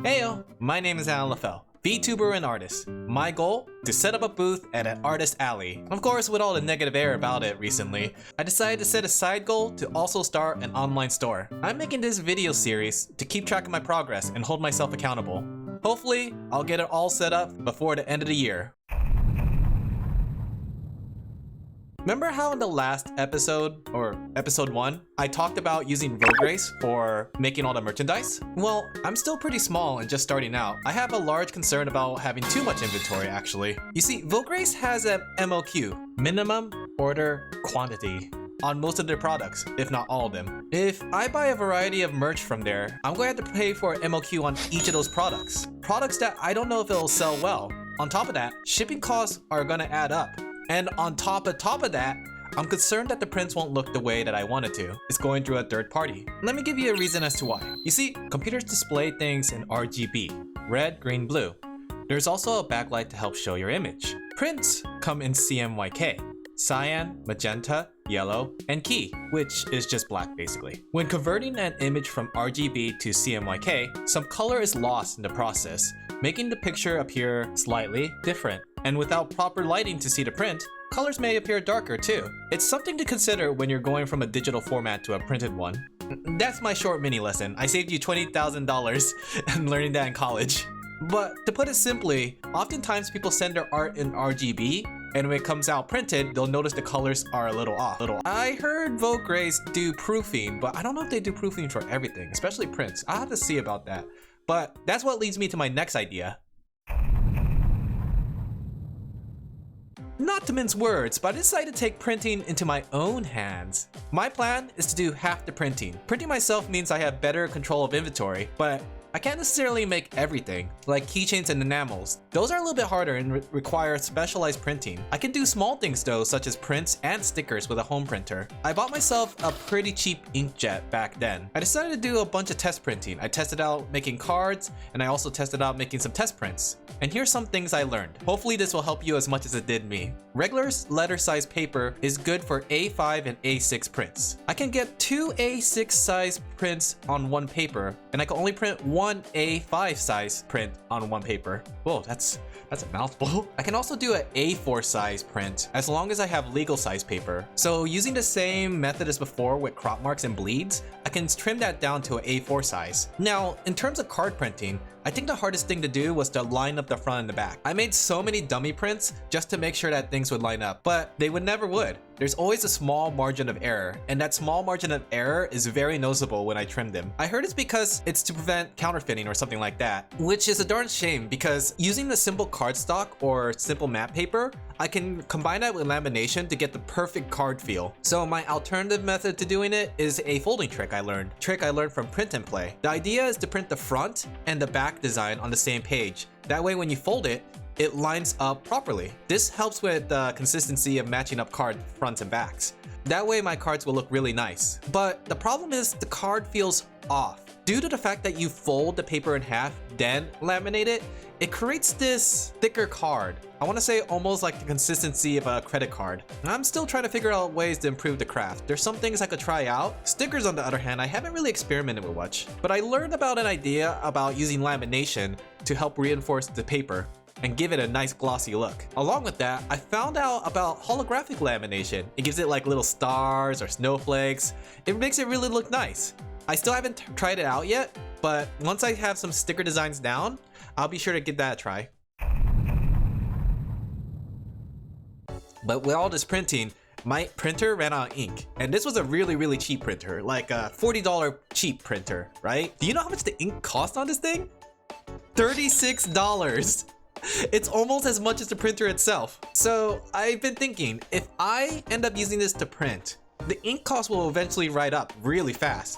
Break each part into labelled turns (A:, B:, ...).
A: Heyo, my name is Alin Laphel, VTuber and artist. My goal? To set up a booth at an artist alley. Of course, with all the negative air about it recently, I decided to set a side goal to also start an online store. I'm making this video series to keep track of my progress and hold myself accountable. Hopefully, I'll get it all set up before the end of the year. Remember how in the last episode, or episode 1, I talked about using Vograce for making all the merchandise? Well, I'm still pretty small and just starting out. I have a large concern about having too much inventory actually. You see, Vograce has a MOQ, minimum order quantity, on most of their products, if not all of them. If I buy a variety of merch from there, I'm going to have to pay for MOQ on each of those products. Products that I don't know if it'll sell well. On top of that, shipping costs are gonna add up. And on top of that, I'm concerned that the prints won't look the way that I want it to. It's going through a third party. Let me give you a reason as to why. You see, computers display things in RGB, red, green, blue. There's also a backlight to help show your image. Prints come in CMYK, cyan, magenta, yellow, and key, which is just black basically. When converting an image from RGB to CMYK, some color is lost in the process, making the picture appear slightly different. And without proper lighting to see the print, colors may appear darker too. It's something to consider when you're going from a digital format to a printed one. That's my short mini lesson. I saved you $20,000 and learning that in college. But to put it simply, oftentimes people send their art in RGB, and when it comes out printed, they'll notice the colors are a little off. I heard Vograce do proofing, but I don't know if they do proofing for everything, especially prints. I'll have to see about that. But that's what leads me to my next idea. Not to mince words, but I decided to take printing into my own hands. My plan is to do half the printing. Printing myself means I have better control of inventory, but I can't necessarily make everything, like keychains and enamels. Those are a little bit harder and require specialized printing. I can do small things though, such as prints and stickers with a home printer. I bought myself a pretty cheap inkjet back then. I decided to do a bunch of test printing. I tested out making cards, and I also tested out making some test prints. And here's some things I learned. Hopefully this will help you as much as it did me. Regular letter size paper is good for A5 and A6 prints. I can get 2 A6 size prints on one paper, and I can only print one A5 size print on one paper. Whoa, that's a mouthful. I can also do an A4 size print as long as I have legal size paper. So using the same method as before with crop marks and bleeds, I can trim that down to an A4 size. Now, in terms of card printing, I think the hardest thing to do was to line up the front and the back. I made so many dummy prints just to make sure that things would line up, but they never would. There's always a small margin of error, and that small margin of error is very noticeable when I trim them. I heard it's because it's to prevent counterfeiting or something like that, which is a darn shame because using the simple cardstock or simple matte paper, I can combine that with lamination to get the perfect card feel. So my alternative method to doing it is a folding trick I learned from Print and Play. The idea is to print the front and the back design on the same page. That way when you fold it, it lines up properly. This helps with the consistency of matching up card fronts and backs. That way my cards will look really nice. But the problem is the card feels off. Due to the fact that you fold the paper in half, then laminate it, it creates this thicker card. I want to say almost like the consistency of a credit card. I'm still trying to figure out ways to improve the craft. There's some things I could try out. Stickers on the other hand, I haven't really experimented with much. But I learned about an idea about using lamination to help reinforce the paper and give it a nice glossy look. Along with that, I found out about holographic lamination. It gives it like little stars or snowflakes. It makes it really look nice. I still haven't tried it out yet, but once I have some sticker designs down, I'll be sure to give that a try. But with all this printing, my printer ran out of ink. And this was a really cheap printer, like a $40 cheap printer, right? Do you know how much the ink cost on this thing? $36. It's almost as much as the printer itself. So I've been thinking, if I end up using this to print, the ink cost will eventually ride up really fast.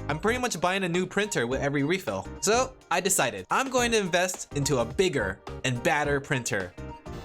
A: I'm pretty much buying a new printer with every refill. So I decided I'm going to invest into a bigger and badder printer.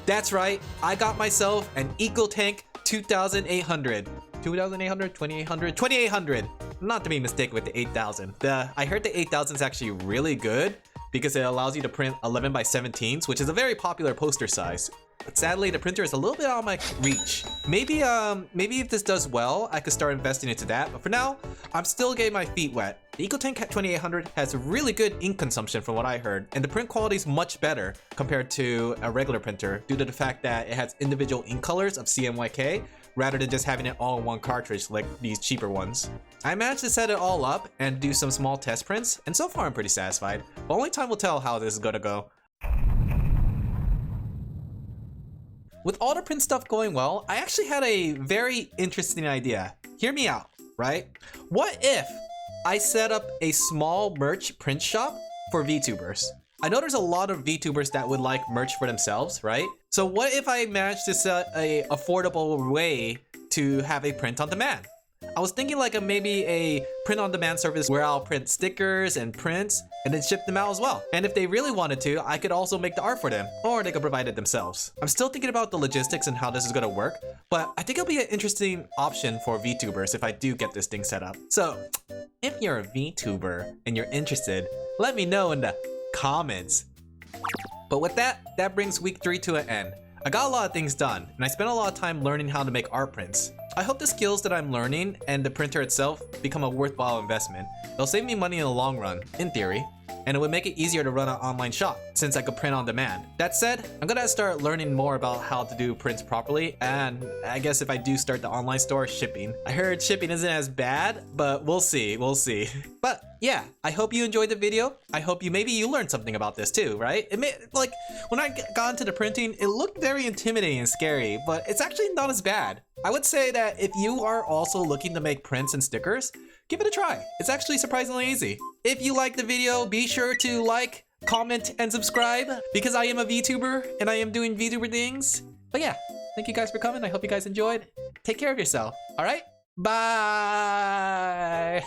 A: That's right, I got myself an EcoTank 2800. 2800, 2800, 2800. Not to be mistaken with the 8000. I heard the 8000 is actually really good because it allows you to print 11 by 17s, which is a very popular poster size. but sadly the printer is a little bit out of my reach. Maybe if this does well, I could start investing into that, but for now, I'm still getting my feet wet. The EcoTank 2800 has really good ink consumption from what I heard, and the print quality is much better compared to a regular printer due to the fact that it has individual ink colors of CMYK rather than just having it all in one cartridge like these cheaper ones. I managed to set it all up and do some small test prints, and so far I'm pretty satisfied, but only time will tell how this is gonna go. With all the print stuff going well, I actually had a very interesting idea. Hear me out, right? What if I set up a small merch print shop for VTubers? I know there's a lot of VTubers that would like merch for themselves, right? So what if I managed to set a affordable way to have a print on demand? I was thinking like maybe a print on demand service where I'll print stickers and prints and then ship them out as well. And if they really wanted to, I could also make the art for them, or they could provide it themselves. I'm still thinking about the logistics and how this is gonna work, but I think it'll be an interesting option for VTubers if I do get this thing set up. So if you're a VTuber and you're interested, let me know in the comments. But with that, that brings week 3 to an end. I got a lot of things done, and I spent a lot of time learning how to make art prints. I hope the skills that I'm learning and the printer itself become a worthwhile investment. It'll save me money in the long run, in theory, and it would make it easier to run an online shop since I could print on demand. That said, I'm gonna start learning more about how to do prints properly, and I guess if I do start the online store, shipping. I heard shipping isn't as bad, but we'll see. But yeah, I hope you enjoyed the video. I hope maybe you learned something about this too, right? Like when I got into the printing, it looked very intimidating and scary, but it's actually not as bad. I would say that if you are also looking to make prints and stickers, give it a try. It's actually surprisingly easy. If you liked the video, be sure to like, comment, and subscribe because I am a VTuber and I am doing VTuber things. But yeah, thank you guys for coming. I hope you guys enjoyed. Take care of yourself, all right? Bye.